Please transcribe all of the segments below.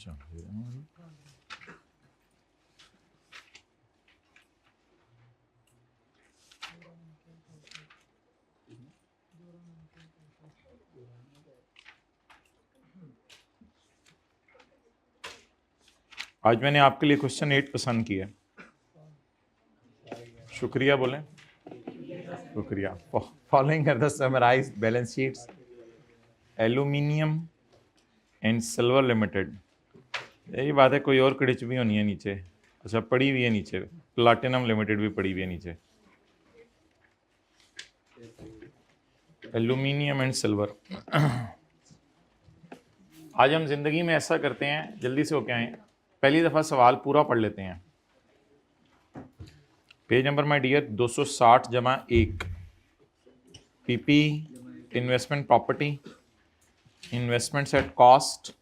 आज मैंने आपके लिए क्वेश्चन 8 पसंद किया। शुक्रिया बोलें। शुक्रिया। Following are the summarised balance sheets aluminium and silver limited. यही बात है, कोई और क्रिच भी होनी है नीचे। अच्छा, पड़ी हुई है नीचे, प्लाटिनम लिमिटेड भी पड़ी हुई है नीचे। Aluminium and silver. आज हम जिंदगी में ऐसा करते हैं, जल्दी से होके आए, पहली दफा सवाल पूरा पढ़ लेते हैं। Page number my dear 260-1। PP investment property, investments at cost,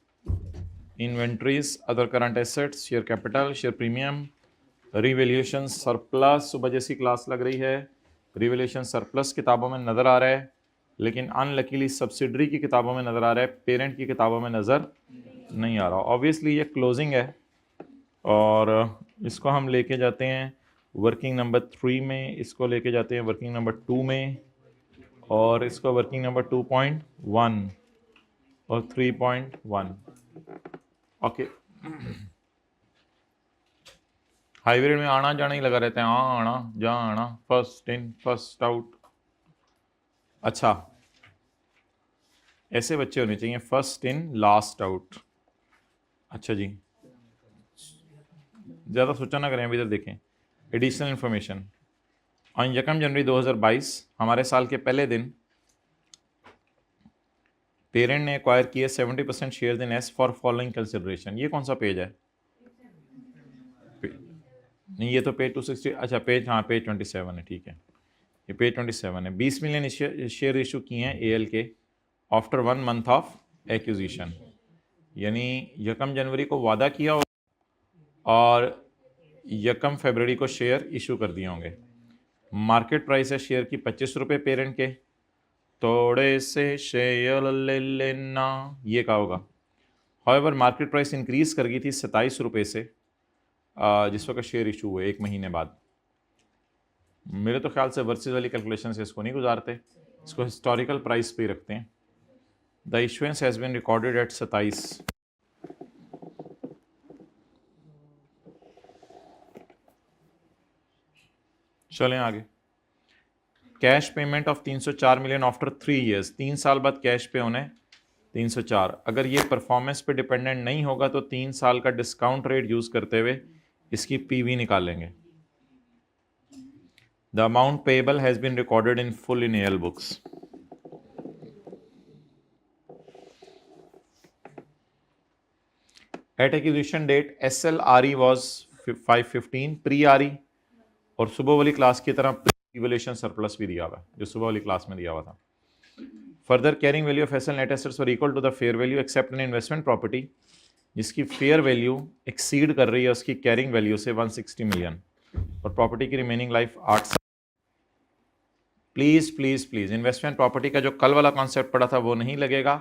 inventories, other current assets, share capital, share premium, revaluation surplus. सुबह जैसी क्लास लग रही है, रिवैल्यूएशन सरप्लस किताबों में नज़र आ रहा है, लेकिन अनलकीली सब्सिडरी की किताबों में नज़र आ रहा है, पेरेंट की किताबों में नज़र नहीं आ रहा। ऑब्वियसली ये क्लोजिंग है और इसको हम लेके जाते हैं वर्किंग नंबर 3 में, इसको लेके जाते हैं वर्किंग नंबर 2 में, और इसको वर्किंग नंबर 2.1 और 3.1। ओके, हाईवे में आना जाना ही लगा रहता है, हाँ आना जा आना, फर्स्ट इन फर्स्ट आउट। अच्छा, ऐसे बच्चे होने चाहिए, फर्स्ट इन लास्ट आउट। अच्छा जी, ज़्यादा सोचा ना करें, अभी इधर देखें। एडिशनल इन्फॉर्मेशन, ऑन 1 जनवरी 2022 हमारे साल के पहले दिन पेरेंट ने एक्वायर किए 70% share in S for following consideration. ये कौन सा पेज है? नहीं, ये तो पेज 260। अच्छा पेज, हाँ पेज 27 है, ठीक है, ये पेज 27 है। 20 मिलियन शेयर इशू किए हैं एएल के आफ्टर 1 मंथ ऑफ एक्विजिशन। यानी 1 जनवरी को वादा किया और 1 फरवरी को शेयर इशू कर दिए होंगे। मार्केट प्राइस है शेयर की 25 रुपये पेरेंट के। थोड़े से शेयर ले लेना, ये कहा होगा। हाउएवर मार्केट प्राइस इंक्रीज कर गई थी 27 रुपये से जिस वक्त शेयर इशू हुए 1 महीने बाद। मेरे तो ख्याल से वर्सेस वाली कैलकुलेशन से इसको नहीं गुजारते, इसको हिस्टोरिकल प्राइस पे ही रखते हैं। The issuance has been recorded at 27। चलें आगे। Cash payment of 304 million after 3 years. 3 साल बाद कैश पे होने 304। अगर ये परफॉर्मेंस पे डिपेंडेंट नहीं होगा तो 3 साल का डिस्काउंट रेट यूज़ करते हुए इसकी पीवी निकालेंगे। The amount payable has been recorded in full in AL books. At acquisition date SLRE was 515 pre RE, और सुबह वाली क्लास की तरह इवोल्यूशन सरप्लस भी दिया हुआ जो सुबह वाली क्लास में दिया हुआ था। Further carrying value of SL net assets were equal to the fair value except an investment property जिसकी फेयर वैल्यू एक्सीड कर रही है उसकी कैरिंग वैल्यू से 160 मिलियन, और प्रॉपर्टी की रिमेनिंग लाइफ 8 साल। Please please please, investment property का जो कल वाला कॉन्सेप्ट पड़ा था वो नहीं लगेगा,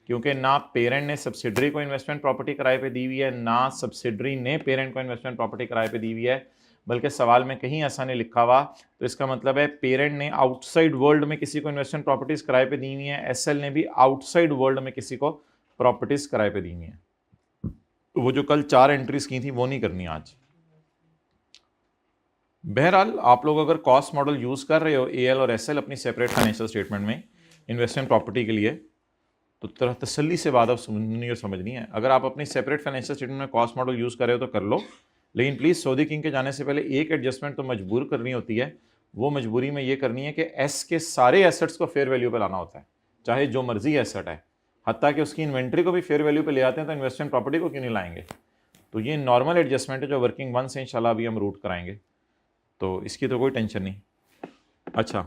क्योंकि ना पेरेंट ने सब्सिडरी को इन्वेस्टमेंट प्रॉपर्टी किराए पे दी हुई है, ना सब्सिडरी ने पेरेंट को इन्वेस्टमेंट प्रॉपर्टी किराए पे दी हुई है, बल्कि सवाल में कहीं ऐसा नहीं लिखा हुआ। तो इसका मतलब है पेरेंट ने आउटसाइड वर्ल्ड में किसी को इन्वेस्टमेंट प्रॉपर्टीज किराए पे दी हुई है, एसएल ने भी आउटसाइड वर्ल्ड में किसी को प्रॉपर्टीज किराए पे दी हुई है। वो जो कल 4 एंट्रीज की थी वो नहीं करनी आज। बहरहाल आप लोग अगर कॉस्ट मॉडल यूज कर रहे हो एएल और एसएल अपनी सेपरेट फाइनेंशियल स्टेटमेंट में इन्वेस्टमेंट प्रॉपर्टी के लिए, तो तरह तसल्ली से बात अब सुननी और समझनी है। अगर आप अपनी सेपरेट फाइनेंशियल स्टेटमेंट में कॉस्ट मॉडल यूज कर रहे हो तो कर लो, लेकिन प्लीज़ सऊदी किंग के जाने से पहले एक एडजस्टमेंट तो मजबूर करनी होती है। वो मजबूरी में ये करनी है कि एस के सारे एसेट्स को फेयर वैल्यू पे लाना होता है, चाहे जो मर्जी एसेट है, हत्ता कि उसकी इन्वेंट्री को भी फेयर वैल्यू पे ले आते हैं, तो इन्वेस्टमेंट प्रॉपर्टी को क्यों नहीं लाएंगे। तो ये नॉर्मल एडजस्टमेंट है जो वर्किंग 1 से इंशाल्लाह अभी हम रूट कराएंगे, तो इसकी तो कोई टेंशन नहीं। अच्छा,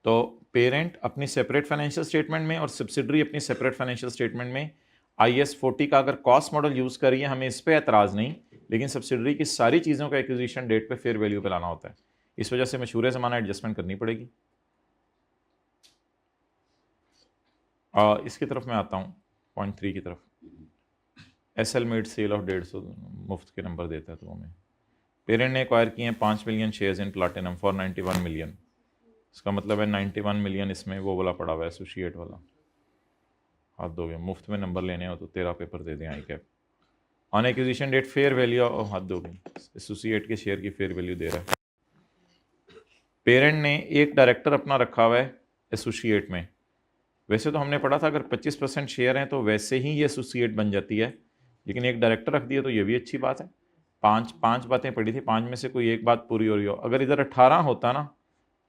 तो पेरेंट अपनी सेपरेट फाइनेंशियल स्टेटमेंट में और सब्सिडरी अपनी सेपरेट फाइनेंशियल स्टेटमेंट में IAS 40 का अगर कॉस्ट मॉडल यूज़ करिए, हमें इस पर एतराज़ नहीं, लेकिन सब्सिडरी की सारी चीज़ों को एक्विजिशन डेट पे फेयर वैल्यू पे लाना होता है। इस वजह से मशहूर ज़माना एडजस्टमेंट करनी पड़ेगी। इसकी तरफ मैं आता हूँ। 0.3 की तरफ। SL मेड सेल ऑफ 150 मुफ्त के नंबर देता है तो हमें। पेरेंट ने एक्वायर किए हैं 5 million shares in platinum for 91 million. इसका मतलब है 91 मिलियन इसमें वो वाला पड़ा हुआ है, एसोसिएट वाला। हाथ दो गए, मुफ्त में नंबर लेने हो तो तेरा पेपर दे दें आई कैप। On acquisition date fair value, हाथ दो गई, एसोसिएट के शेयर की फेयर वैल्यू दे रहा है। पेरेंट ने एक डायरेक्टर अपना रखा हुआ है एसोसिएट में। वैसे तो हमने पढ़ा था अगर 25% शेयर हैं तो वैसे ही ये एसोसिएट बन जाती है, लेकिन एक डायरेक्टर रख दिया तो ये भी अच्छी बात है। पांच बातें पढ़ी थी, 5 में से कोई एक बात पूरी हो रही हो। अगर इधर 18 होता ना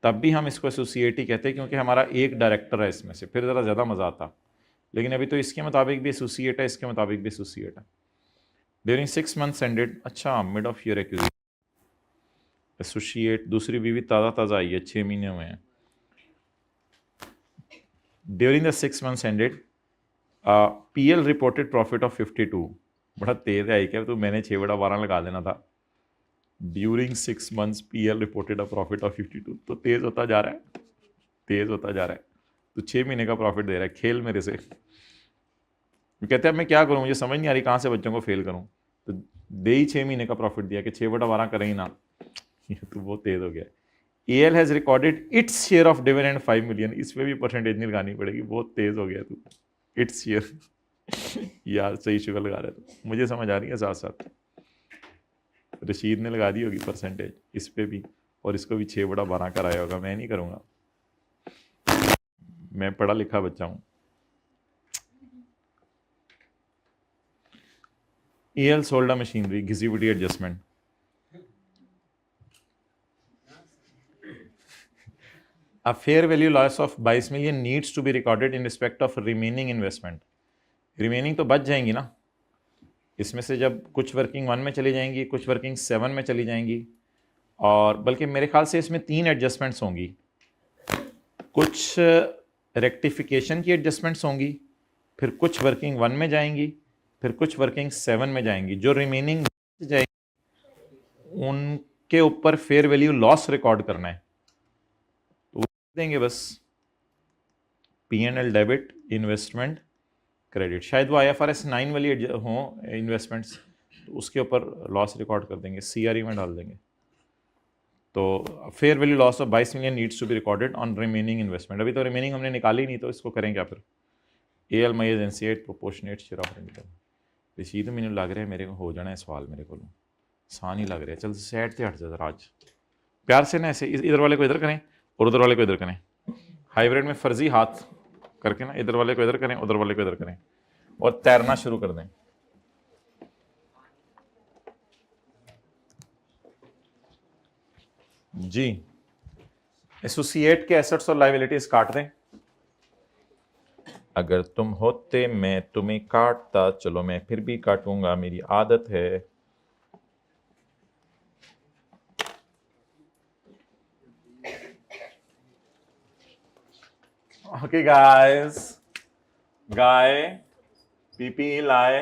तब भी हम इसको एसोसिएट ही कहते हैं, क्योंकि हमारा एक डायरेक्टर है इसमें से, फिर ज़रा ज़्यादा मज़ा आता। लेकिन अभी तो इसके मुताबिक भी एसोसिएट है, इसके मुताबिक भी एसोसिएट है। ड्यूरिंग 6 मंथ्स एंडेड, अच्छा mid of year acquisition associate, दूसरी बीवी ताज़ा आई है, 6 महीने हुए हैं। During the 6 months ended PL reported profit of 52। बड़ा तेज है क्या, तो मैंने 6/12 लगा देना था। During 6 months PL reported a profit of 52, तो तेज होता जा रहा है, तेज होता जा रहा है। तो 6 महीने का प्रॉफिट दे रहा है, खेल मेरे से। कहते हैं मैं क्या करूं, मुझे समझ नहीं आ रही कहां से बच्चों को फेल करूं। तो दे ही 6 महीने का प्रॉफिट दिया कि 6/12 करें ही ना। ये तो बहुत तेज हो गया। AL has recorded its share of dividend 5 million. इसमें भी परसेंटेज नहीं लगानी पड़ेगी, बहुत तेज हो गया तू। इट्स शेयर यार सही शुगर लगा रहे तो मुझे समझ आ रही है, साथ साथ रशीद ने लगा दी होगी परसेंटेज इस पे भी, और इसको भी 6/12 कराया होगा। मैं नहीं करूंगा, मैं पढ़ा लिखा बच्चा हूं। AL sold a machinery, घिसी-पिटी adjustment. A fair value loss of 22 million needs to be recorded in respect of remaining investment. Remaining तो बच जाएंगी ना इसमें से, जब कुछ वर्किंग 1 में चली जाएंगी, कुछ वर्किंग 7 में चली जाएंगी, और बल्कि मेरे ख्याल से इसमें 3 एडजस्टमेंट्स होंगी। कुछ रेक्टिफिकेशन की एडजस्टमेंट्स होंगी, फिर कुछ वर्किंग 1 में जाएंगी, फिर कुछ वर्किंग 7 में जाएंगी। जो रिमेनिंग जाएंगी उनके ऊपर फेयर वैल्यू लॉस रिकॉर्ड करना है, तो वो देंगे बस P&L डेबिट, इन्वेस्टमेंट, क्रेडिट। शायद वो IFRS 9 वाली हो इन्वेस्टमेंट्स, तो उसके ऊपर लॉस रिकॉर्ड कर देंगे, CRE में डाल देंगे। तो fair value loss of 22 million needs to be recorded on remaining investment. अभी तो रिमेनिंग हमने निकाली नहीं, तो इसको करें क्या फिर। AL my agency proportionate share of income. Rashid मैंने लग रहा है मेरे को हो जाना है सवाल, मेरे को आसान ही लग रहा है। चल सैड से हट जा आज, प्यार से ना ऐसे इधर वाले को इधर करें और उधर वाले को इधर करें। हाइब्रिड में फर्जी हाथ करके ना, इधर वाले को इधर करें, उधर वाले को इधर करें, और तैरना शुरू कर दें। जी, एसोसिएट के एसेट्स और लायबिलिटीज काट दें। अगर तुम होते मैं तुम्हें काटता, चलो मैं फिर भी काटूंगा, मेरी आदत है। ओके गाइस, गाय PPE लाए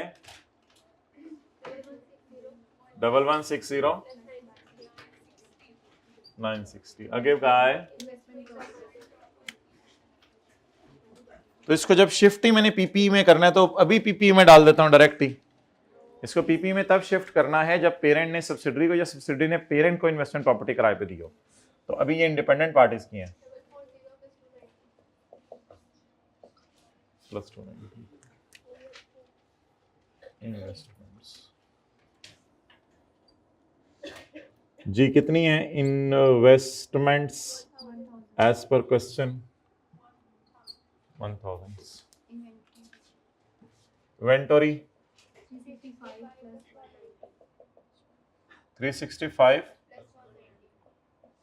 1160 960 अगे गाय। तो इसको जब शिफ्ट ही मैंने PPE में करना है, तो अभी PPE में डाल देता हूं डायरेक्ट ही। इसको PPE में तब शिफ्ट करना है जब पेरेंट ने सब्सिडरी को या सब्सिडरी ने पेरेंट को इन्वेस्टमेंट प्रॉपर्टी किराए पे दी हो। तो अभी ये इंडिपेंडेंट पार्टीज की हैं। +2 इन्वेस्टमेंट्स जी कितनी है investments as per question? 1000। Inventory 365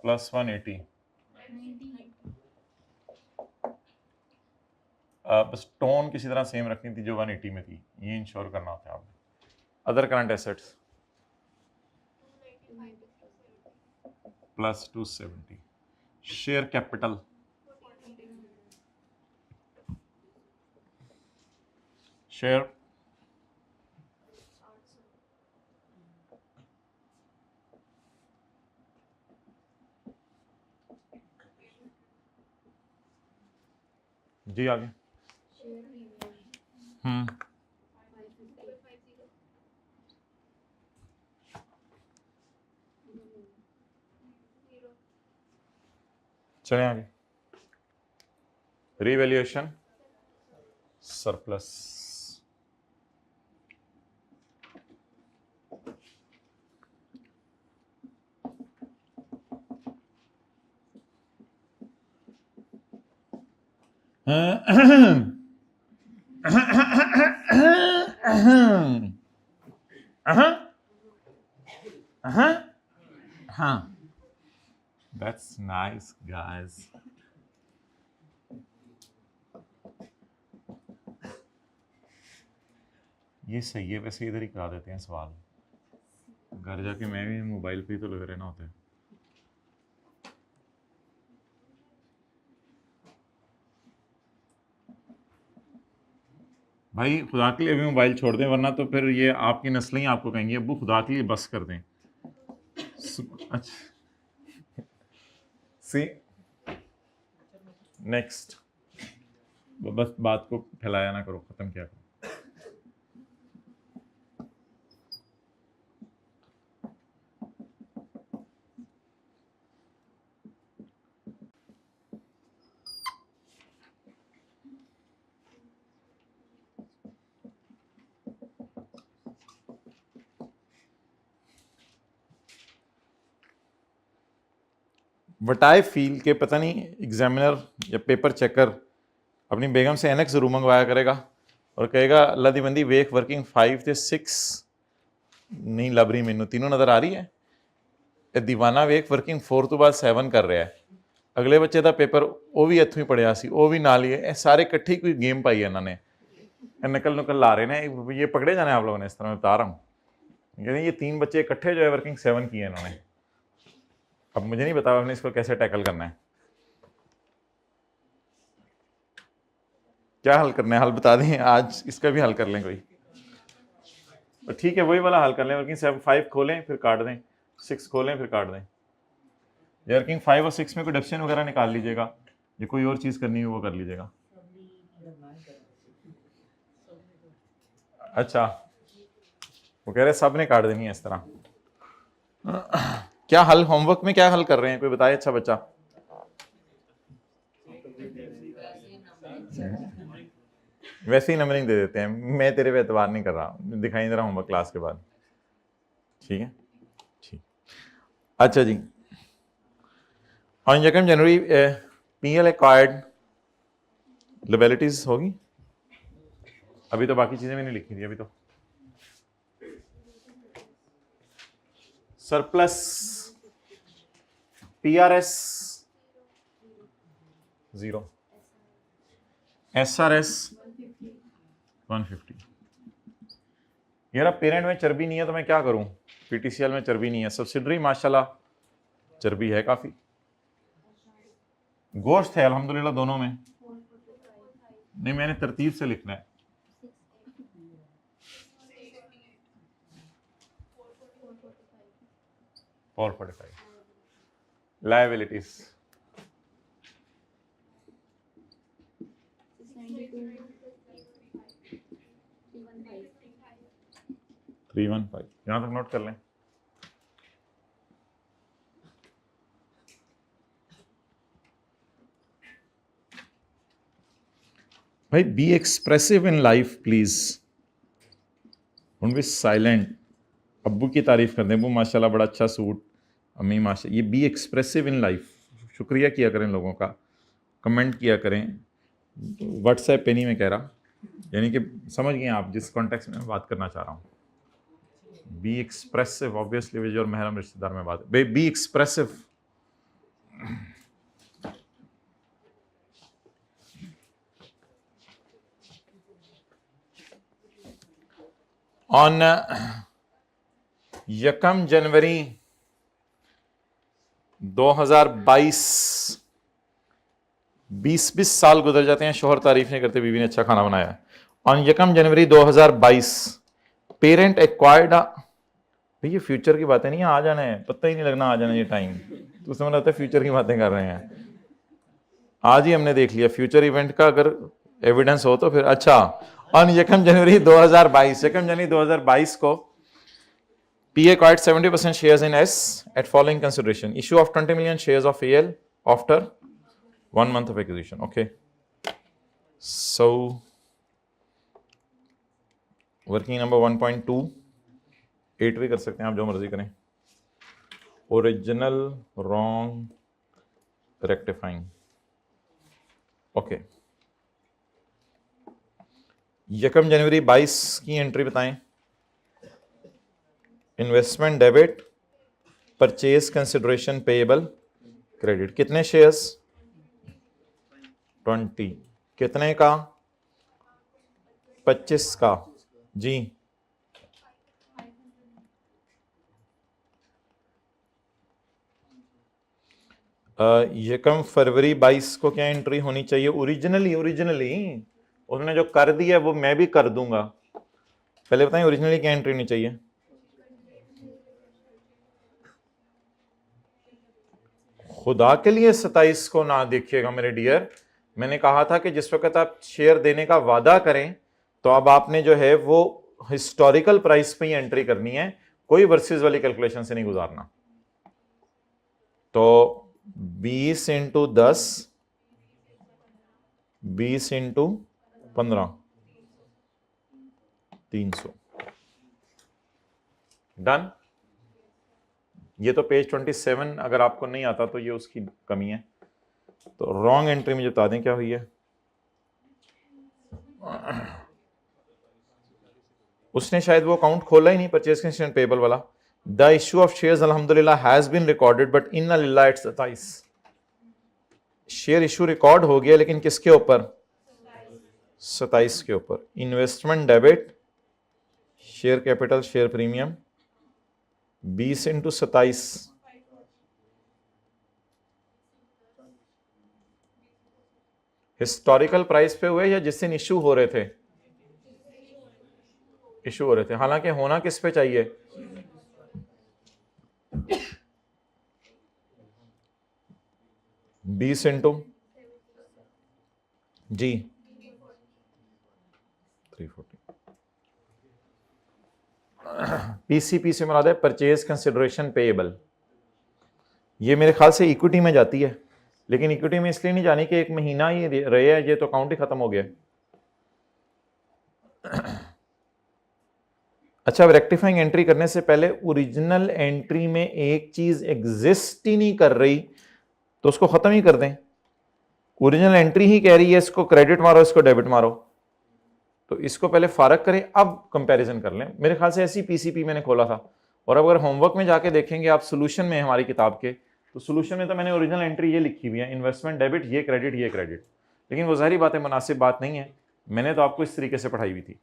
plus 180। बस टोन किसी तरह सेम रखनी थी जो 180 में थी, ये इंश्योर करना होता है आपने। Other current assets plus 270। Share capital share जी आगे। चले आगे, revaluation surplus. That's nice, guys. ये सही है, वैसे इधर ही करा देते हैं सवाल, घर जाके मैं भी मोबाइल पे ही तो लग रहे ना होते। भाई खुदा के लिए अभी मोबाइल छोड़ दें, वरना तो फिर ये आपकी नस्लें ही आपको कहेंगी अब्बू खुदा के लिए बस कर दें। अच्छा सी नेक्स्ट, बस बात को फैलाया ना करो, खत्म किया करो। बट आई फील के पता नहीं एग्जामिनर या पेपर चेकर अपनी बेगम से एनेक्स जरूर मंगवाया करेगा और कहेगा अल्लाह दी बंदी वेख वर्किंग 5 ਤੇ 6 नहीं लभ रही, मैनू तीनों नज़र आ रही है। ਇਹ दीवाना वेख वर्किंग 4 ਤੋਂ ਬਾਅਦ 7 ਕਰ ਰਿਹਾ ਹੈ। ਅਗਲੇ ਬੱਚੇ ਦਾ ਪੇਪਰ ਉਹ ਵੀ ਇੱਥੋਂ ਹੀ ਪੜਿਆ ਸੀ, ਉਹ ਵੀ ਨਾਲ ਹੀ ਹੈ। ਇਹ ਸਾਰੇ ਇਕੱਠੇ ਕੋਈ गेम पाई है इन्होंने, नकल नुकल ला रहे हैं। ये पकड़े जाने आप लोगों ने, इस तरह मैं बता रहा हूँ। यानी ये 3 बच्चे इकट्ठे जो है वर्किंग 7 की है इन्होंने। अब मुझे नहीं पता हमने इसको कैसे टैकल करना है, क्या हल करना है, हल बता दें, आज इसका भी हल कर लें कोई। तो ठीक है, वही वाला हल कर लें। वर्किंग 5 खोलें फिर काट दें, 6 खोलें फिर काट दें। वर्किंग 5 और 6 में कोई डिफरेंस वगैरह निकाल लीजिएगा, या कोई और चीज़ करनी है वो कर लीजिएगा। अच्छा, वो कह रहे सब ने काट देनी है इस तरह। क्या हल, होमवर्क में क्या हल कर रहे हैं कोई बताए? अच्छा बच्चा, वैसे ही नंबरिंग दे देते हैं, मैं तेरे पे एतबार नहीं कर रहा, दिखाई दे रहा होमवर्क क्लास के बाद। ठीक है, ठीक। अच्छा जी, ऑन 2 जनवरी PL एक्वायर्ड लिबेलिटीज होगी। अभी तो बाकी चीजें भी नहीं लिखी थी अभी तो। Surplus PRS 0, SRS 150। यार पेरेंट में चर्बी नहीं है तो मैं क्या करूं? PTCL में चर्बी नहीं है, सब्सिडरी माशाल्लाह चर्बी है काफी, गोश्त है अल्हम्दुलिल्लाह दोनों में। नहीं, मैंने तरतीब से लिखना है। और 45 लायबिलिटीज 315, यहां तक नोट कर लें। भाई B expressive in life please, don't be silent. अब्बू की तारीफ कर दें, अब्बू माशाल्लाह बड़ा अच्छा सूट, अम्मी माशा। ये बी एक्सप्रेसिव इन लाइफ, शुक्रिया किया करें लोगों का, कमेंट किया करें। व्हाट्सएप पे नहीं मैं कह रहा, यानी कि समझ गए आप जिस कॉन्टेक्स्ट में मैं बात करना चाह रहा हूँ। बी एक्सप्रेसिव ऑब्वियसली विज और महरम रिश्तेदार में बात, बी एक्सप्रेसिव। ऑन 1 जनवरी 2022 20 साल गुजर जाते हैं, शोहर तारीफ नहीं करते बीवी ने अच्छा खाना बनाया। ऑन 1 जनवरी 2022 पेरेंट एक्वायर्ड, ये फ्यूचर की बातें नहीं, आ जाना है, पता ही नहीं लगना आ जाना ये टाइम, तो समझ लगता है फ्यूचर की बातें कर रहे हैं। आज ही हमने देख लिया फ्यूचर इवेंट का, अगर एविडेंस हो तो फिर। अच्छा, ऑन यकम जनवरी 2022 को PA acquired 70% shares in S at following consideration: issue of 20 million shares of AL after 1 month of acquisition. Okay, so working number 1.2, 8 भी कर सकते हैं आप, जो मर्जी करें. Original wrong rectifying. ओके, यकम जनवरी 22 की एंट्री बताएं. Investment debit, purchase consideration payable, credit. कितने शेयर्स? 20. कितने का? 25 का. जी, यकम फरवरी 22 को क्या एंट्री होनी चाहिए? ओरिजिनली उसने जो कर दिया वो मैं भी कर दूंगा. पहले बताएं ओरिजिनली क्या एंट्री होनी चाहिए? खुदा के लिए 27 को ना देखिएगा मेरे डियर. मैंने कहा था कि जिस वक्त आप शेयर देने का वादा करें तो अब आपने जो है वो हिस्टोरिकल प्राइस पे ही एंट्री करनी है, कोई वर्सेस वाली कैलकुलेशन से नहीं गुजारना. तो 20 इंटू 10, 20 इंटू 15, 300. डन. ये तो पेज 27 अगर आपको नहीं आता तो ये उसकी कमी है. तो रॉन्ग एंट्री में बता दें क्या हुई है. उसने शायद वो अकाउंट खोला ही नहीं, परचेज कंसिडरेशन पेएबल वाला. द इश्यू ऑफ शेयर्स अल्हम्दुलिल्लाह has been recorded but in लिल्लाह इट्स 27. शेयर इशू रिकॉर्ड हो गया लेकिन किसके ऊपर? 27 के ऊपर. Investment debit, share capital, share premium, 20 into 27, historical price पे हुए या जिस दिन इशू हो रहे थे? इशू हो रहे थे. हालांकि होना किस पे चाहिए? बीस इंटू जी 340. पीसीपी से मुराद है परचेज कंसिडरेशन पेएबल. ये मेरे ख्याल से इक्विटी में जाती है, लेकिन इक्विटी में इसलिए नहीं जानी कि एक महीना ही रहे है, ये तो अकाउंट ही खत्म हो गया. अच्छा, अब रेक्टिफाइंग एंट्री करने से पहले ओरिजिनल एंट्री में एक चीज एग्जिस्ट ही नहीं कर रही तो उसको खत्म ही कर दें. ओरिजिनल एंट्री ही कह रही है इसको क्रेडिट मारो, इसको डेबिट मारो, तो इसको पहले फारक करें, अब कंपैरिजन कर लें. मेरे ख्याल से ऐसी पीसीपी मैंने खोला था. और अब अगर होमवर्क में जाके देखेंगे आप सोल्यूशन में हमारी किताब के, तो सोल्यूशन में तो मैंने ओरिजिनल एंट्री ये लिखी हुई है, इन्वेस्टमेंट डेबिट, ये क्रेडिट, ये क्रेडिट. लेकिन वो जाहिर बात है मुनासिब बात नहीं है. मैंने तो आपको इस तरीके से पढ़ाई हुई थी.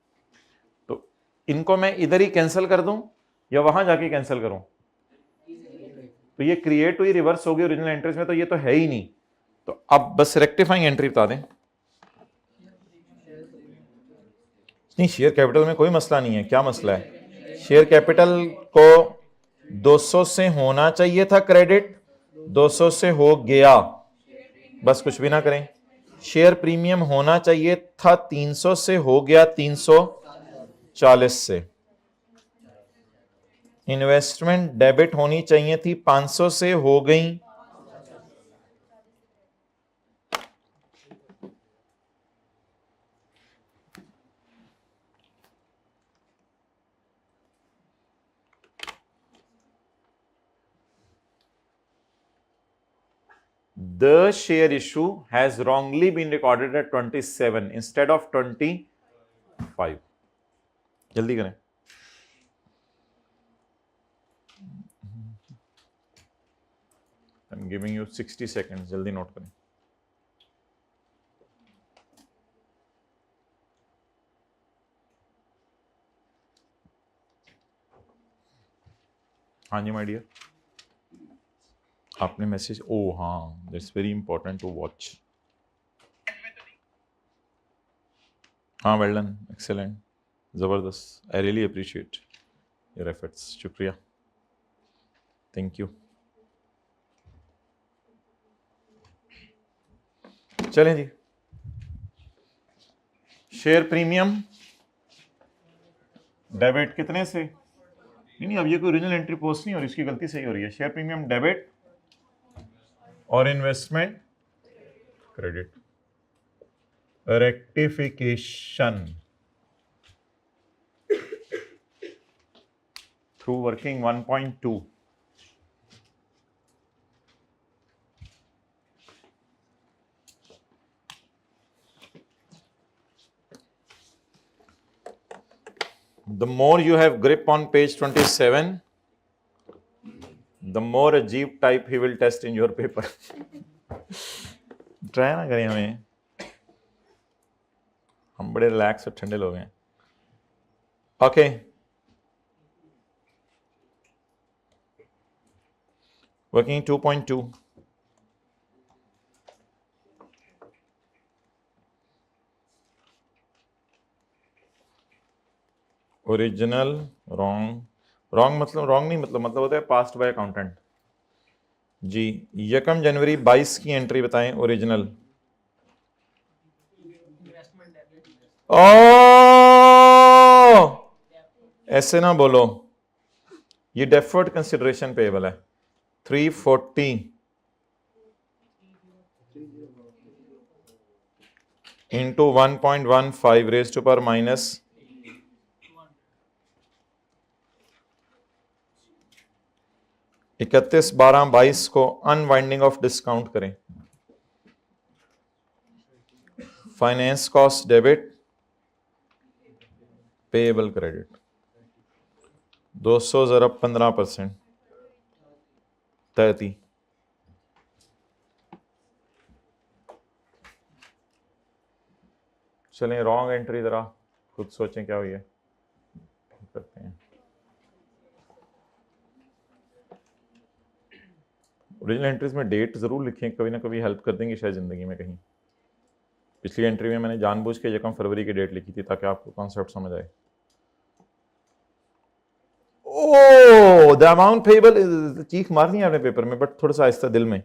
तो इनको मैं इधर ही कैंसिल कर दूं या वहां जाके कैंसिल करूं? तो ये क्रिएट हुई, रिवर्स हो गई ओरिजिनल एंट्रीज में, तो ये तो है ही नहीं. तो अब बस रेक्टिफाइंग एंट्री बता दें. नहीं, शेयर कैपिटल में कोई मसला नहीं है. क्या मसला है? शेयर कैपिटल को 200 से होना चाहिए था क्रेडिट, 200 से हो गया, बस कुछ भी ना करें. शेयर प्रीमियम होना चाहिए था 300 से हो गया 340 से. इन्वेस्टमेंट डेबिट होनी चाहिए थी 500 से हो गई. The share issue has wrongly been recorded at 27 instead of 25. जल्दी करें. I'm giving you 60 seconds. जल्दी नोट करें. हाँ जी माय डियर, आपने मैसेज, ओ हाँ, that's very important to watch. हाँ, वेल डन, एक्सेलेंट, ज़बरदस्त. I really appreciate your efforts. शुक्रिया, थैंक यू. चलें जी, शेयर प्रीमियम डेबिट कितने से, नहीं अब ये कोई ओरिजिनल एंट्री पोस्ट नहीं हो रही, इसकी गलती सही हो रही है। शेयर प्रीमियम डेबिट और investment credit, rectification through working 1.2। The more you have grip on page 27, the more अजीब type he will test in your paper। Try ना करें हमें, हम बड़े रिलैक्स और ठंडे लोग हैं। Okay, working 2.2। Original wrong, wrong मतलब रॉन्ग नहीं, मतलब होता है पास्ट बाय अकाउंटेंट जी। 1 जनवरी 22 की एंट्री बताएं ओरिजिनल। ओ ऐसे ना बोलो, ये डेफर्ड कंसिडरेशन पेएबल है 340 into 1.15 raise to power minus 31/12/22 को अनवाइंडिंग ऑफ डिस्काउंट करें। Finance cost debit, payable credit 200 ज़रब 15% 30। चलें रॉन्ग एंट्री जरा खुद सोचें क्या हुई है, करते हैं। ओरिजिनल एंट्रीज में डेट जरूर लिखें, कभी ना कभी हेल्प कर देंगे शायद जिंदगी में कहीं। पिछली एंट्री में मैंने जानबूझ के 1 फरवरी की डेट लिखी थी ताकि आपको कॉन्सेप्ट समझ आए। ओ द अमाउंट पेएबल, चीख मारनी है आपने पेपर में बट थोड़ा सा आहिस्ता दिल में।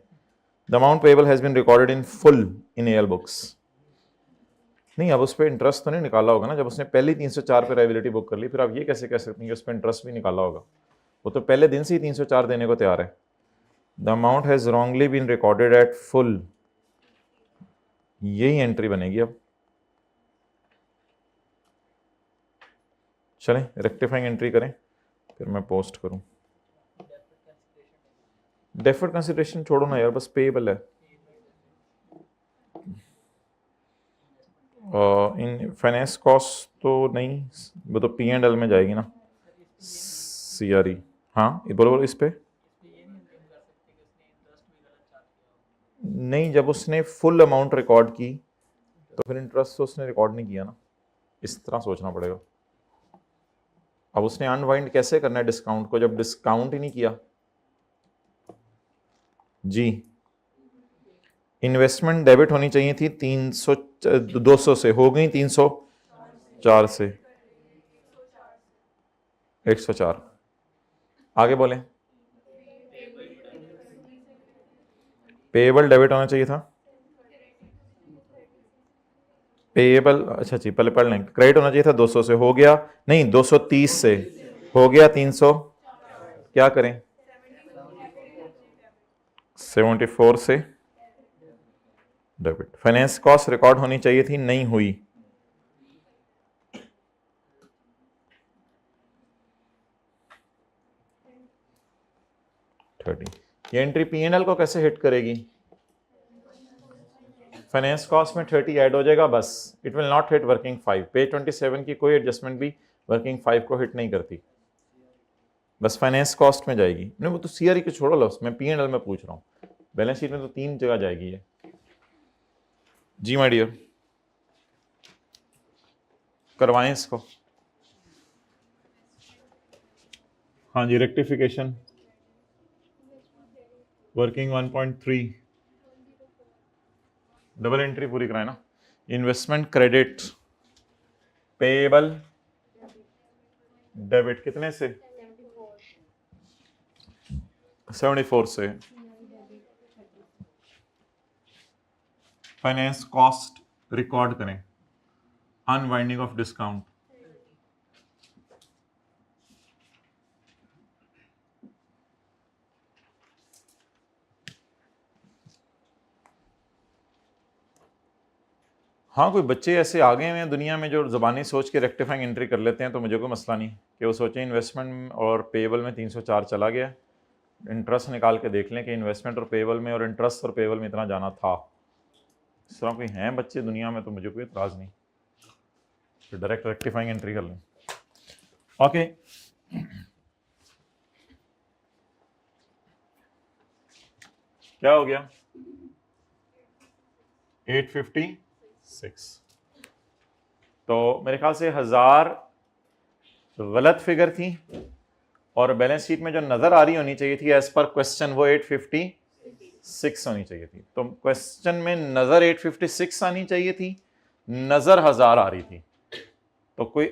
The amount payable has been recorded in full in AL books. नहीं, अब उस पर इंटरेस्ट तो नहीं निकाला होगा ना, जब उसने पहले 304 पे लायबिलिटी बुक कर ली, फिर आप ये कैसे कह सकते हैं कि उस पर इंटरेस्ट भी निकाला होगा? वो तो पहले दिन से ही 304 देने को तैयार है। The amount has wrongly been recorded at full, यही एंट्री बनेगी अब। चलें रेक्टिफाइंग एंट्री करें फिर मैं पोस्ट करूं। डेफर्ड कंसिडरेशन छोड़ो ना यार, बस पेएबल है। इन फाइनेंस कॉस्ट तो नहीं, वो तो P&L में जाएगी ना, CRE। हाँ ये बोलो इस पे नहीं, जब उसने फुल अमाउंट रिकॉर्ड की तो फिर इंटरेस्ट तो उसने रिकॉर्ड नहीं किया ना, इस तरह सोचना पड़ेगा। अब उसने अनवाइंड कैसे करना है डिस्काउंट को जब डिस्काउंट ही नहीं किया जी। इन्वेस्टमेंट डेबिट होनी चाहिए थी 200 से, हो गई 304 से 104। आगे बोले, पेएबल डेबिट होना चाहिए था, पेएबल अच्छा जी पहले पढ़ लें। क्रेडिट होना चाहिए था 200 से, हो गया नहीं 230 से, हो गया 300। क्या करें 74 से डेबिट। फाइनेंस कॉस्ट रिकॉर्ड होनी चाहिए थी, नहीं हुई। ये एंट्री P&L को कैसे हिट करेगी? फाइनेंस कॉस्ट में 30 ऐड हो जाएगा बस, it will not hit working 5। Page 27 की कोई एडजस्टमेंट भी वर्किंग 5 को हिट नहीं करती, बस फाइनेंस कॉस्ट में जाएगी। नहीं वो तो CRE को छोड़ो, लफ्स मैं P&L में पूछ रहा हूँ। बैलेंस शीट में तो 3 जगह जाएगी ये जी माय डियर। करवाएं इसको। हाँ जी रेक्टिफिकेशन वर्किंग 1.3 डबल एंट्री पूरी कराए ना। इन्वेस्टमेंट क्रेडिट पेएबल डेबिट कितने से 74 से। फाइनेंस कॉस्ट रिकॉर्ड करें, अनवाइंडिंग ऑफ डिस्काउंट, हाँ कोई बच्चे ऐसे आ गए हैं दुनिया में जो ज़बानी सोच के रेक्टिफाइंग एंट्री कर लेते हैं, तो मुझे कोई मसला नहीं कि वो सोचें इन्वेस्टमेंट और पेएबल में 304 चला गया, इंटरेस्ट निकाल के देख लें कि इन्वेस्टमेंट और पेएबल में और इंटरेस्ट और पेएबल में इतना जाना था। इस तरह कोई हैं बच्चे दुनिया में तो मुझे कोई एतराज़ नहीं, फिर डायरेक्ट रेक्टिफाइंग एंट्री कर लें। ओके क्या हो गया 856, तो मेरे ख्याल से 1000 गलत फिगर थी और बैलेंस शीट में जो नज़र आ रही होनी चाहिए थी एज पर क्वेश्चन वो 856 होनी चाहिए थी। तो क्वेश्चन में नज़र 856 आनी चाहिए थी, नज़र 1000 आ रही थी। तो कोई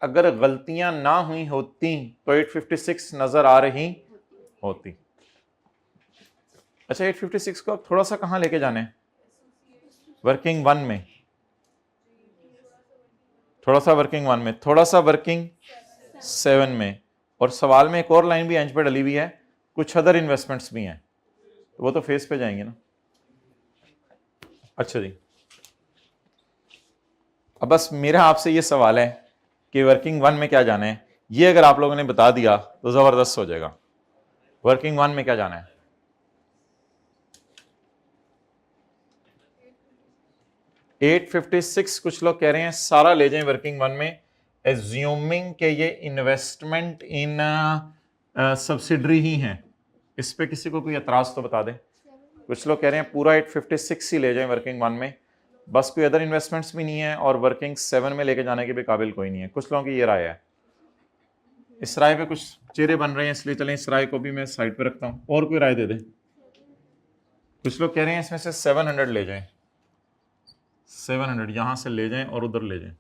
अगर गलतियां ना हुई होती तो 856 नज़र आ रही होती। अच्छा 856 को अब थोड़ा सा कहाँ लेके जाने, वर्किंग वन में, थोड़ा सा वर्किंग वन में, थोड़ा सा वर्किंग 7 में, और सवाल में एक और लाइन भी एंड पे डली हुई है, कुछ अदर इन्वेस्टमेंट्स भी हैं, तो वो तो फेस पे जाएंगे ना। अच्छा जी, अब बस मेरा आपसे ये सवाल है कि वर्किंग वन में क्या जाना है, ये अगर आप लोगों ने बता दिया तो जबरदस्त हो जाएगा। वर्किंग वन में क्या जाना है, 856 कुछ लोग कह रहे हैं सारा ले जाएं वर्किंग वन में, एज्यूमिंग के ये इन्वेस्टमेंट इन सब्सिडरी ही हैं। इस पे किसी को कोई एतराज तो बता दें। कुछ लोग कह रहे हैं पूरा 856 ही ले जाएं वर्किंग वन में, बस कोई अदर इन्वेस्टमेंट्स भी नहीं है और वर्किंग 7 में लेके जाने के भी काबिल कोई नहीं है। कुछ लोगों की ये राय है। इस राय पे कुछ चेहरे बन रहे हैं, इसलिए चलें इस राय को भी मैं साइड पे रखता हूँ, और कोई राय दे दे। कुछ लोग कह रहे हैं इसमें से 700 ले जाएं, 700 यहां से ले जाएं और उधर ले जाएं।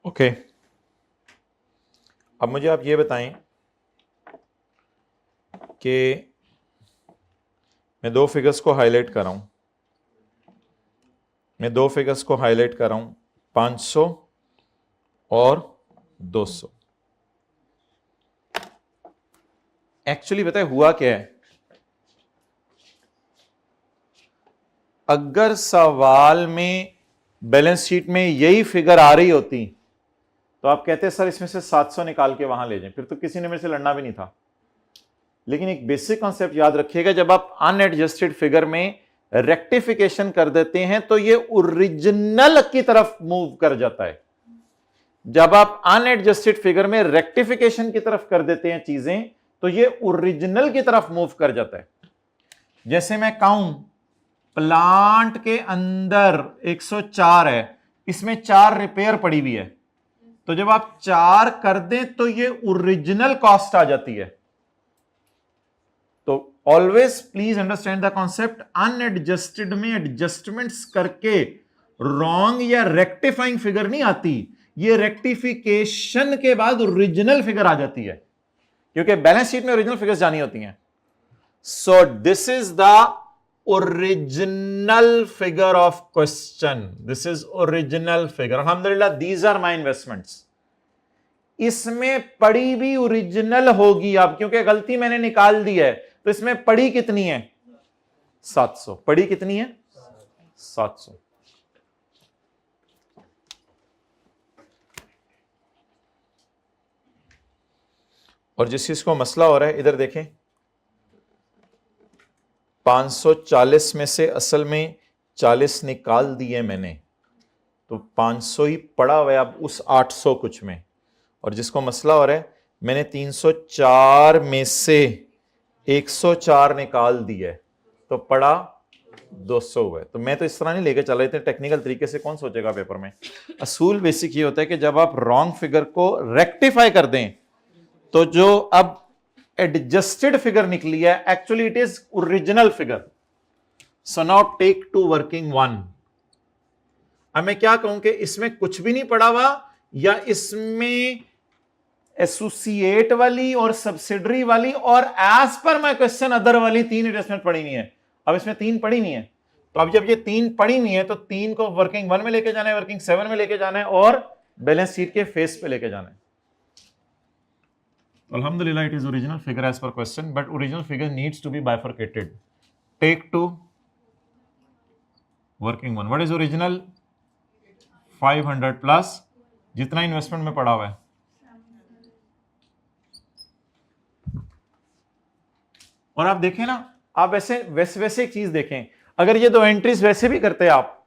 ओके अब मुझे आप ये बताएं कि मैं दो फिगर्स को हाईलाइट कर रहा हूं, मैं दो फिगर्स को हाईलाइट कर रहा हूं, 500 और 200। एक्चुअली बताए हुआ क्या है, अगर सवाल में बैलेंस शीट में यही फिगर आ रही होती तो आप कहते सर इसमें से 700 निकाल के वहां ले जाएं, फिर तो किसी ने मेरे से लड़ना भी नहीं था। लेकिन एक बेसिक कॉन्सेप्ट याद रखिएगा, जब आप अनएडजस्टेड फिगर में रेक्टिफिकेशन कर देते हैं तो ये ओरिजिनल की तरफ मूव कर जाता है। जब आप अनएडजस्टेड फिगर में रेक्टिफिकेशन की तरफ कर देते हैं चीजें तो ये ओरिजिनल की तरफ मूव कर जाता है। जैसे मैं कहूं प्लांट के अंदर 104 है, इसमें 4 रिपेयर पड़ी हुई है, तो जब आप 4 कर दें तो ये ओरिजिनल कॉस्ट आ जाती है। तो always please understand the concept, unadjusted में एडजस्टमेंट्स करके रॉन्ग या रेक्टिफाइंग फिगर नहीं आती, ये रेक्टिफिकेशन के बाद ओरिजिनल फिगर आ जाती है, क्योंकि बैलेंस शीट में ओरिजिनल फिगर्स जानी होती हैं। So this is the original figure of question, this is original figure. अल्हम्दुलिल्लाह दीज आर माय इन्वेस्टमेंट्स। इसमें पड़ी भी ओरिजिनल होगी अब, क्योंकि गलती मैंने निकाल दी है, तो इसमें पड़ी कितनी है 700, पड़ी कितनी है 700। और जिस चीज को मसला हो रहा है इधर देखें, 540 में से असल में 40 निकाल दिए मैंने, तो 500 ही पड़ा हुआ है अब उस 800 कुछ में। और जिसको मसला हो रहा है मैंने 304 में से 104 निकाल दिया है, तो पड़ा 200 हुआ है। तो मैं तो इस तरह नहीं लेके चल रहे थे, टेक्निकल तरीके से कौन सोचेगा पेपर में। असूल बेसिक ये होता है कि जब आप रॉन्ग फिगर को रेक्टिफाई कर दें तो जो अब एडजस्टेड फिगर निकली है actually it is original figure. So now take to working one. अब मैं क्या कहूं कि इसमें कुछ भी नहीं पड़ा हुआ, या इसमें एसोसिएट वाली और सब्सिडरी वाली और as per my question other वाली 3 एडजस्टमेंट पड़ी नहीं है। अब इसमें 3 पड़ी नहीं है, तो अब जब ये 3 पड़ी नहीं है तो 3 को वर्किंग 1 में लेके जाना है, वर्किंग 7 में लेके जाना है और बैलेंस शीट के फेस पे लेके जाना है। Alhamdulillah, it is original figure as per question, but original figure needs to be bifurcated. Take to working one. What is original? 500 plus जितना इन्वेस्टमेंट में पड़ा हुआ है। और आप देखें ना, आप वैसे एक चीज देखें, अगर ये 2 एंट्रीज वैसे भी करते आप,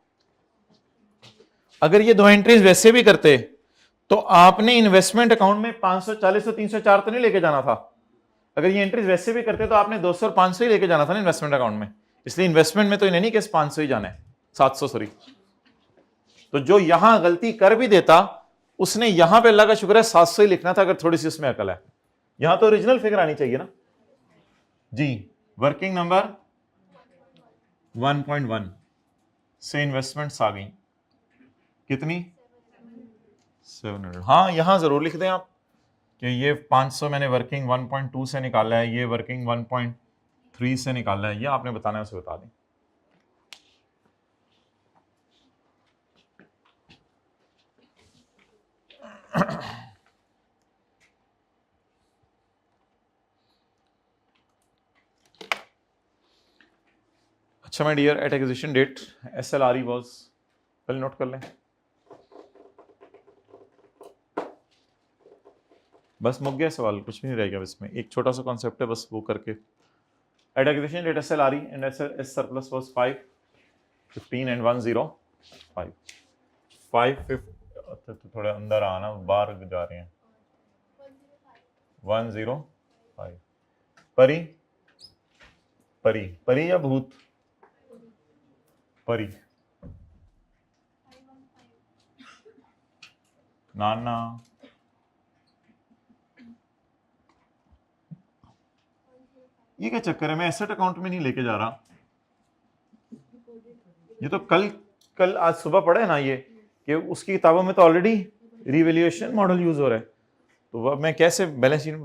अगर ये 2 एंट्रीज वैसे भी करते तो आपने इन्वेस्टमेंट अकाउंट में 540 और 304 तो नहीं लेके जाना था। अगर ये एंट्रीज वैसे भी करते तो आपने 200 और 500 ही लेके जाना था ना इन्वेस्टमेंट अकाउंट में। इसलिए इन्वेस्टमेंट में तो इन्हें नहीं कि 500 ही जाना है, 700 सॉरी। तो जो यहां गलती कर भी देता उसने यहां पे अल्लाह का शुक्र है 700 ही लिखना था, अगर थोड़ी सी उसमें अकल है। यहां तो ओरिजिनल फिगर आनी चाहिए ना जी। वर्किंग नंबर 1.1 से इन्वेस्टमेंट्स आ गई कितनी? 700। हाँ यहां जरूर लिख दें आप कि ये 500 मैंने वर्किंग 1.2 से निकाला है, ये वर्किंग 1.3 से निकाला है, ये आपने बताना है उसे बता दें। अच्छा my dear, at acquisition date SLRE was, पहले नोट कर लें, बस मुक गया सवाल, कुछ भी नहीं रहेगा इसमें, एक छोटा सा कॉन्सेप्ट है बस वो करके। At acquisition date SLRE and S surplus was 5, 15 एंड 105। 5 तो थोड़े अंदर आना, बाहर जा रहे हैं। 105। परी परी परी या भूत? परी। नाना ये क्या चक्कर है, मैं एसेट अकाउंट में नहीं लेके जा रहा। ये तो कल आज सुबह पढ़ा है ना ये कि उसकी किताबों में तो ऑलरेडी रिवैल्यूएशन मॉडल यूज हो रहा है, तो अब मैं कैसे बैलेंस शीट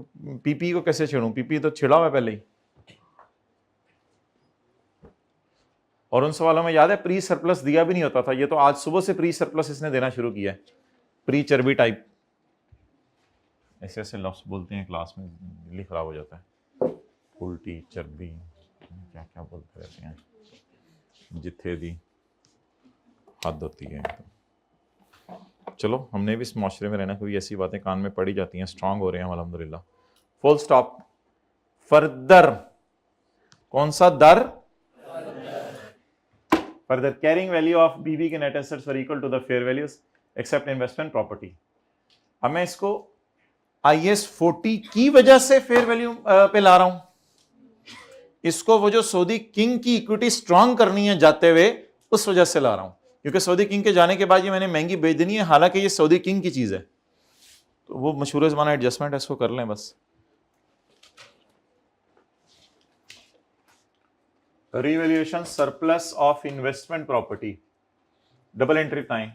पीपी को कैसे छेड़ूं? पीपी तो छिड़ा हुआ है पहले ही। और उन सवालों में याद है प्री सरप्लस दिया भी नहीं होता था, ये तो आज सुबह से प्री सरप्लस इसने देना शुरू किया है, प्री चर्बी टाइप, ऐसे ऐसे लफ्ज बोलते हैं क्लास में, दिल खराब हो जाता है। उल्टी चर्बी क्या क्या बोलते रहते हैं, जिथे दी हद होती है। चलो हमने भी इस माशरे में रहना, कोई ऐसी बातें कान में पड़ी जाती हैं, स्ट्रांग हो रहे हैं हम अल्हम्दुलिल्लाह। Full stop. फर्दर, कौन सा दर? Further carrying value of BB के net assets were equal to the fair values except investment property. अब मैं इसको IAS 40 की वजह से फेयर वैल्यू पे ला रहा हूं, इसको वो जो सऊदी किंग की इक्विटी स्ट्रांग करनी है जाते हुए उस वजह से ला रहा हूं, क्योंकि सऊदी किंग के जाने के बाद ये मैंने महंगी बेच देनी है, हालांकि ये सऊदी किंग की चीज है। तो वो मशहूर ज़माना एडजस्टमेंट है, इसको कर लें बस। Revaluation surplus of investment property, double entry time,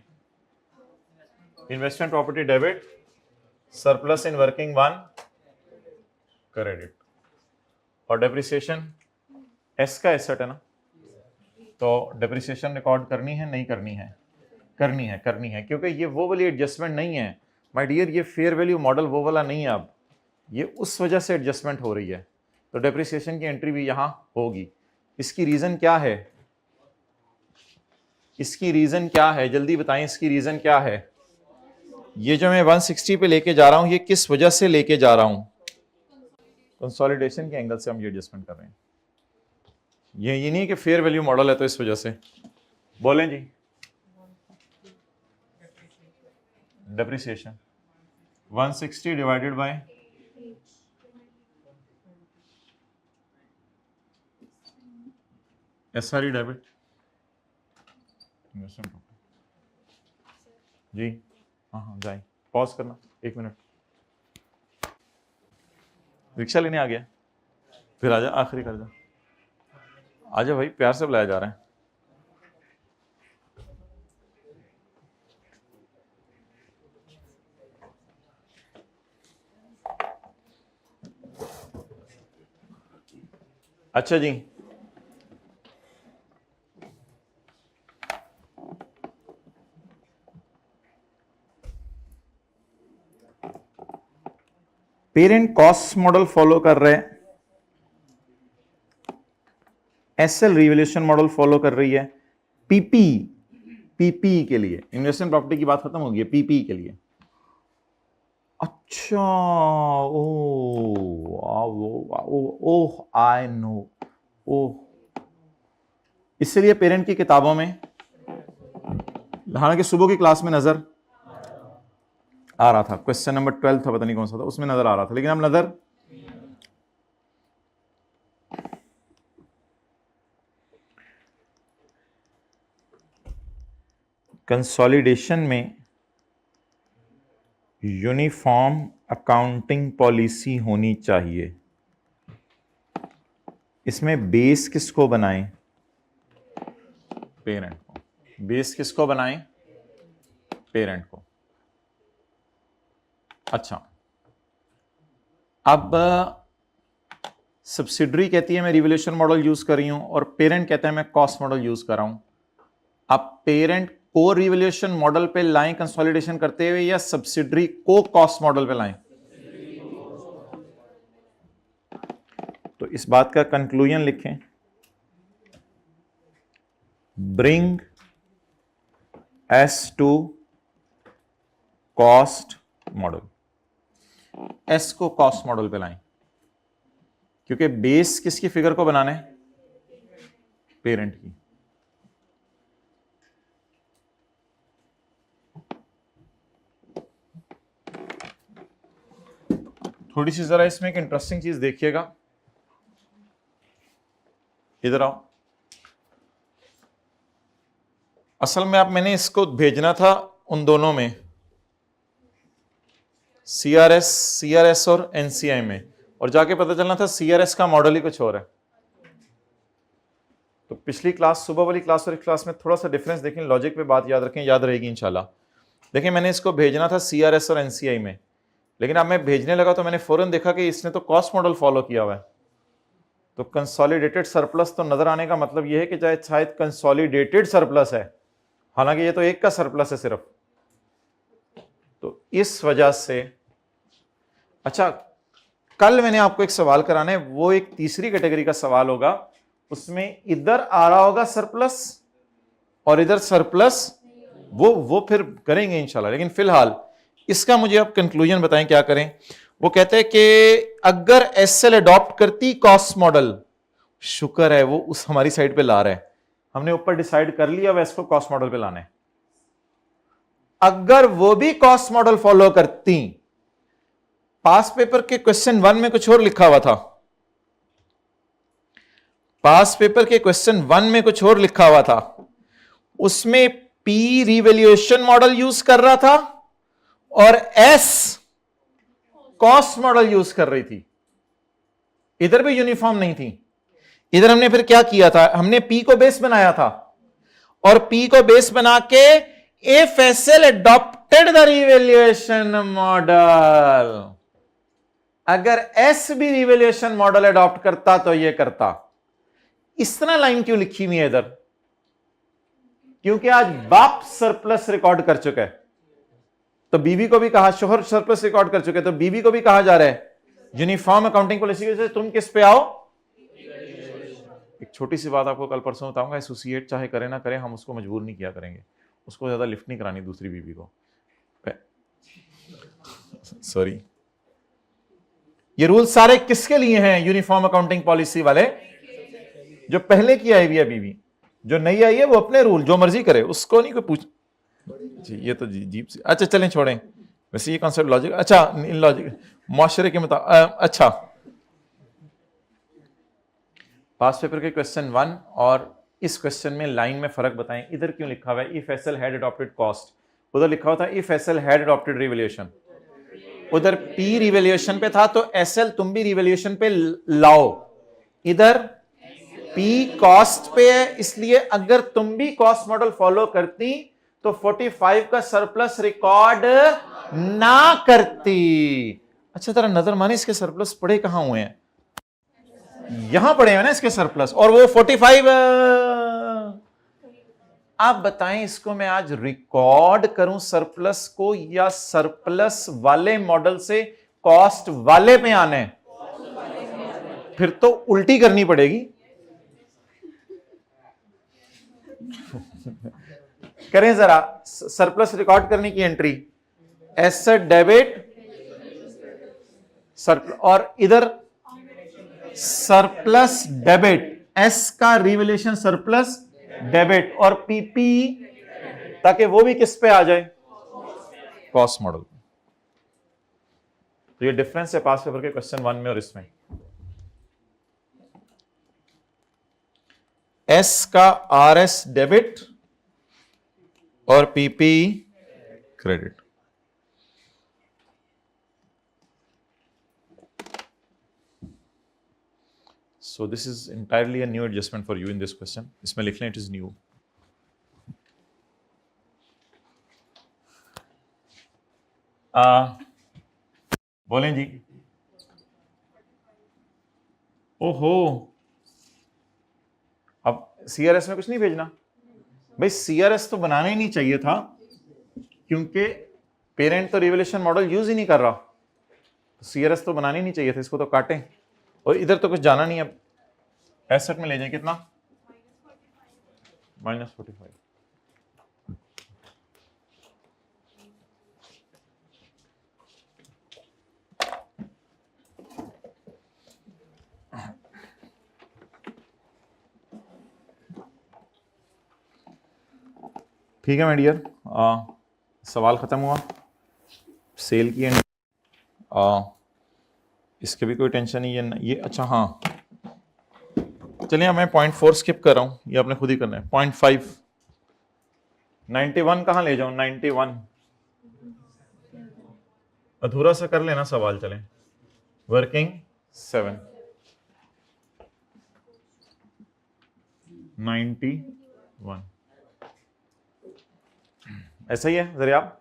investment property debit, surplus in working 1 credit, और डेप्रिसिएशन एस का एसेट है ना, तो डेप्रिसिएशन रिकॉर्ड करनी है नहीं करनी है? करनी है, क्योंकि ये वो वाली एडजस्टमेंट नहीं है माय डियर, ये फेयर वैल्यू मॉडल वो वाला नहीं है, अब ये उस वजह से एडजस्टमेंट हो रही है, तो डेप्रिसिएशन की एंट्री भी यहां होगी। इसकी रीजन क्या है? इसकी रीजन क्या है, जल्दी बताएं, इसकी रीजन क्या है? ये जो मैं 160 पे लेके जा रहा हूं, ये किस वजह से लेके जा रहा हूं? कंसोलिडेशन के एंगल से हम ये एडजस्टमेंट कर रहे हैं। ये नहीं है कि फेयर वैल्यू मॉडल है तो इस वजह से। बोलें जी। Depreciation 160 divided by SRE debit जी। हाँ जाए, पॉज करना 1 मिनट। रिक्शा लेने आ गया, फिर आजा, आखिरी कर जा, आजा भाई, प्यार से बुलाया जा रहा है। अच्छा जी, पेरेंट कॉस्ट मॉडल फॉलो कर रहे हैं, एसएल रिवैल्यूएशन मॉडल फॉलो कर रही है, पीपी के लिए इन्वेस्टमेंट प्रॉपर्टी की बात खत्म हो गई है, पीपी के लिए। अच्छा, ओह आई नो, ओह, इसलिए पेरेंट की किताबों में, हालांकि सुबह की क्लास में नजर आ रहा था, क्वेश्चन नंबर 12 था, पता नहीं कौन सा था, उसमें नजर आ रहा था, लेकिन अब नजर कंसोलिडेशन में यूनिफॉर्म अकाउंटिंग पॉलिसी होनी चाहिए। इसमें बेस किसको बनाएं? पेरेंट को। बेस किसको बनाएं? पेरेंट को। अच्छा, अब सब्सिडरी कहती है मैं रिवैल्यूएशन मॉडल यूज कर रही हूं और पेरेंट कहता है मैं कॉस्ट मॉडल यूज कर रहा हूं। अब पेरेंट को रिवैल्यूएशन मॉडल पे लाएं कंसोलिडेशन करते हुए, या सब्सिडरी को कॉस्ट मॉडल पे लाएं? तो इस बात का कंक्लूजन लिखें, bring S to cost model, S को कॉस्ट मॉडल पे लाएं, क्योंकि बेस किसकी फिगर को बनाना है? पेरेंट की। थोड़ी सी जरा इसमें एक इंटरेस्टिंग चीज देखिएगा, इधर आओ। असल में आप, मैंने इसको भेजना था उन दोनों में, सीआरएस और एनसीआई में, और जाके पता चलना था सीआरएस का मॉडल ही कुछ और है। तो पिछली क्लास, सुबह वाली क्लास और इस क्लास में थोड़ा सा डिफरेंस देखें, लॉजिक पे बात याद रखें, याद रहेगी इंशाल्लाह। देखिए, मैंने इसको भेजना था सीआरएस और एनसीआई में, लेकिन अब मैं भेजने लगा तो मैंने फौरन देखा कि इसने तो कॉस्ट मॉडल फॉलो किया हुआ है। तो कंसोलिडेटेड सरप्लस तो नजर आने का मतलब यह है कि चाहे शायद कंसोलिडेटेड सरप्लस है, हालांकि ये तो एक का सरप्लस है सिर्फ। तो इस वजह से, अच्छा, कल मैंने आपको एक सवाल कराना है, वो एक तीसरी कैटेगरी का सवाल होगा, उसमें इधर आ रहा होगा सरप्लस और इधर सरप्लस, वो फिर करेंगे इंशाल्लाह। लेकिन फिलहाल इसका मुझे आप कंक्लूजन बताएं, क्या करें। वो कहते हैं कि अगर एसएल अडॉप्ट करती कॉस्ट मॉडल, शुक्र है वो उस हमारी साइड पे ला रहा है, हमने ऊपर डिसाइड कर लिया वैसे को कॉस्ट मॉडल पे लाना है। अगर वो भी कॉस्ट मॉडल फॉलो करती, पास पेपर के क्वेश्चन 1 में कुछ और लिखा हुआ था, पास पेपर के क्वेश्चन 1 में कुछ और लिखा हुआ था, उसमें पी रिवैल्यूएशन मॉडल यूज कर रहा था और एस कॉस्ट मॉडल यूज कर रही थी। इधर भी यूनिफॉर्म नहीं थी। इधर हमने फिर क्या किया था, हमने पी को बेस बनाया था, और पी को बेस बना के if SL adopted the revaluation model, अगर एस भी रिवैल्यूएशन मॉडल अडॉप्ट करता तो ये करता। इस तरह लाइन क्यों लिखी हुई है इधर? क्योंकि आज बाप सरप्लस रिकॉर्ड कर चुका है, तो बीवी को भी कहा, शोहर सरप्लस रिकॉर्ड कर चुके, तो बीवी को भी कहा जा रहा है यूनिफॉर्म अकाउंटिंग पॉलिसी की वजह से तुम किस पे आओ? एक छोटी सी बात आपको कल परसों बताऊंगा, एसोसिएट चाहे करे ना करे, हम उसको मजबूर नहीं किया करेंगे, उसको ज्यादा लिफ्ट नहीं करानी दूसरी बीवी को, सॉरी। ये रूल सारे किसके लिए हैं? यूनिफॉर्म अकाउंटिंग पॉलिसी वाले, जो पहले की आई हुई है बीवी, जो नई आई है वो अपने रूल जो मर्जी करे, उसको नहीं कोई पूछ जी। ये तो जीप से, अच्छा चलें छोड़ें, वैसे ये कॉन्सेप्ट लॉजिक, अच्छा इन लॉजिक मुआशरे के मुताबिक। अच्छा, पास पेपर के क्वेश्चन 1 और इस क्वेश्चन में लाइन में फर्क बताएं। इधर क्यों लिखा हुआ है if SL had adopted cost, उधर लिखा हुआ था if SL had adopted revaluation. उधर पी रिवैल्यूएशन पे था तो एसएल तुम भी रिवैल्यूएशन पे लाओ, इधर पी कॉस्ट पे है, इसलिए अगर तुम भी कॉस्ट मॉडल फॉलो करती तो 45 का सरप्लस रिकॉर्ड ना करती। अच्छा जरा नजर माने, इसके सरप्लस पड़े कहां हुए हैं? यहां पड़े हैं ना इसके सरप्लस, और वो 45। आप बताएं इसको मैं आज रिकॉर्ड करूं सरप्लस को, या सरप्लस वाले मॉडल से कॉस्ट वाले पे आने? फिर तो उल्टी करनी पड़ेगी। करें जरा, सरप्लस रिकॉर्ड करने की एंट्री एसेट डेबिट सरप्लस, और इधर सरप्लस डेबिट, एस का रिवैल्यूएशन सरप्लस डेबिट, और पीपी ताकि वो भी किस पे आ जाए? Cost model. तो ये डिफरेंस है पास पेपर के क्वेश्चन 1 में और इसमें। एस का आरएस डेबिट और PP credit. So this is entirely a new adjustment for you in this question. इसमें लिख लें it is new. बोलें जी। ओहो, अब सीआरएस में कुछ नहीं भेजना भाई। सीआरएस तो बनाना ही नहीं चाहिए था, क्योंकि पेरेंट तो रिवैल्यूएशन मॉडल यूज ही नहीं कर रहा। सीआरएस तो बनाना ही नहीं चाहिए था, इसको तो काटें। और इधर तो कुछ जाना नहीं है, एसेट में ले जाए कितना? -45। ठीक है माय डियर, सवाल खत्म हुआ सेल की एंड। इसके भी कोई टेंशन नहीं है ये। अच्छा हाँ, चलिए मैं पॉइंट 4 स्किप कर रहा हूँ, ये आपने खुद ही करना है। पॉइंट 5 91 कहाँ ले जाऊं? 91 अधूरा सा कर लेना सवाल। चलें वर्किंग 7 91 ऐसा ही है जरा आप।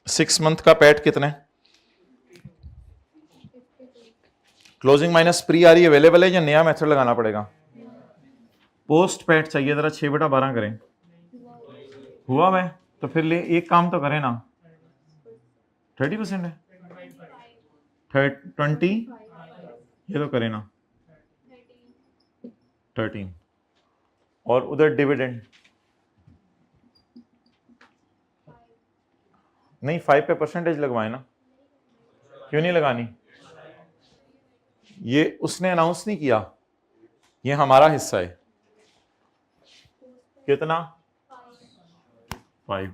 सिक्स मंथ का पैट कितना है? क्लोजिंग माइनस प्री आ रही अवेलेबल है या नया मेथड लगाना पड़ेगा? पोस्ट पैट चाहिए, जरा 6/12 करें। हुआ वह तो फिर ले एक काम तो करें ना, 30% है 20, ये तो करें ना 13, और उधर डिविडेंड नहीं 5 पे परसेंटेज लगवाए ना, क्यों नहीं लगानी? ये उसने अनाउंस नहीं किया, ये हमारा हिस्सा है। कितना? 5।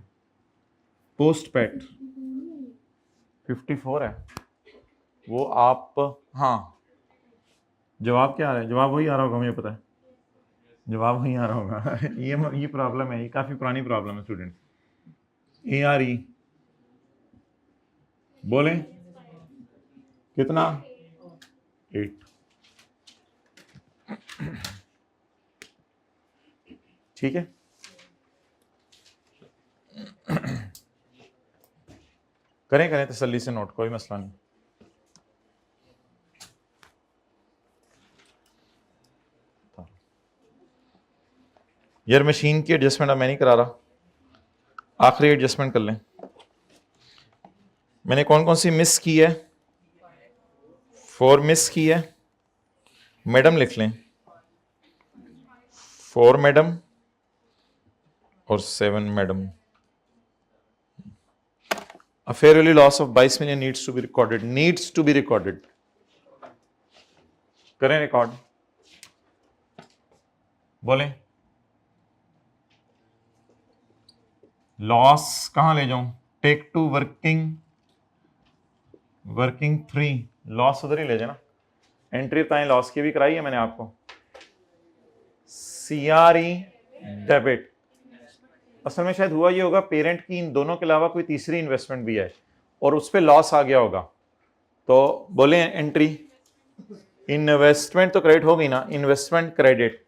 पोस्ट पेट 54 है वो। आप हाँ, जवाब क्या आ रहा है? जवाब वही आ रहा होगा, मुझे पता है जवाब वही आ रहा होगा। ये प्रॉब्लम है, ये काफी पुरानी प्रॉब्लम है स्टूडेंट। ARE बोले कितना? 8। ठीक है, करें करें तसल्ली से नोट, कोई मसला नहीं। यार मशीन की एडजस्टमेंट अब मैं नहीं करा रहा, आखिरी एडजस्टमेंट कर लें। मैंने कौन कौन सी मिस की है? 4 मिस की है, मैडम लिख लें 4 मैडम, और 7 madam. A fair value loss of 22 million needs to be recorded. Needs to be recorded. करें रिकॉर्ड, बोलें लॉस कहां ले जाऊं? टेक टू वर्किंग 3, लॉस उधर ही ले जाना। एंट्री बताएं, लॉस की भी कराई है मैंने आपको। सीआरई डेबिट, असल में शायद हुआ ये होगा पेरेंट की इन दोनों के अलावा कोई तीसरी इन्वेस्टमेंट भी है और उस पर लॉस आ गया होगा, तो बोले एंट्री इन्वेस्टमेंट तो क्रेडिट हो गई ना, investment credit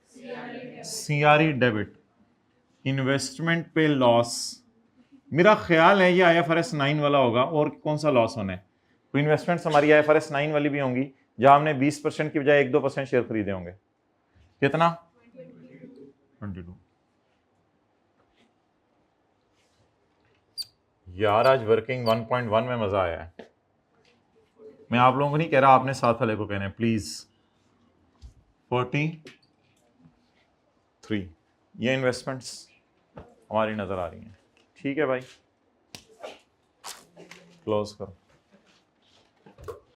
CRE debit, investment पे लॉस। मेरा ख्याल है ये IFRS 9 वाला होगा, और कौन सा लॉस होना है? तो इन्वेस्टमेंट्स हमारी IFRS 9 वाली भी होंगी जहां हमने 20% की बजाय 1-2% शेयर खरीदे होंगे। कितना? 22। यार आज वर्किंग 1.1 में मजा आया है। मैं आप लोगों को नहीं कह रहा, आपने साथ वाले को कहना है प्लीज। 43 ये इन्वेस्टमेंट्स हमारी नजर आ रही हैं। ठीक है भाई, क्लोज करो।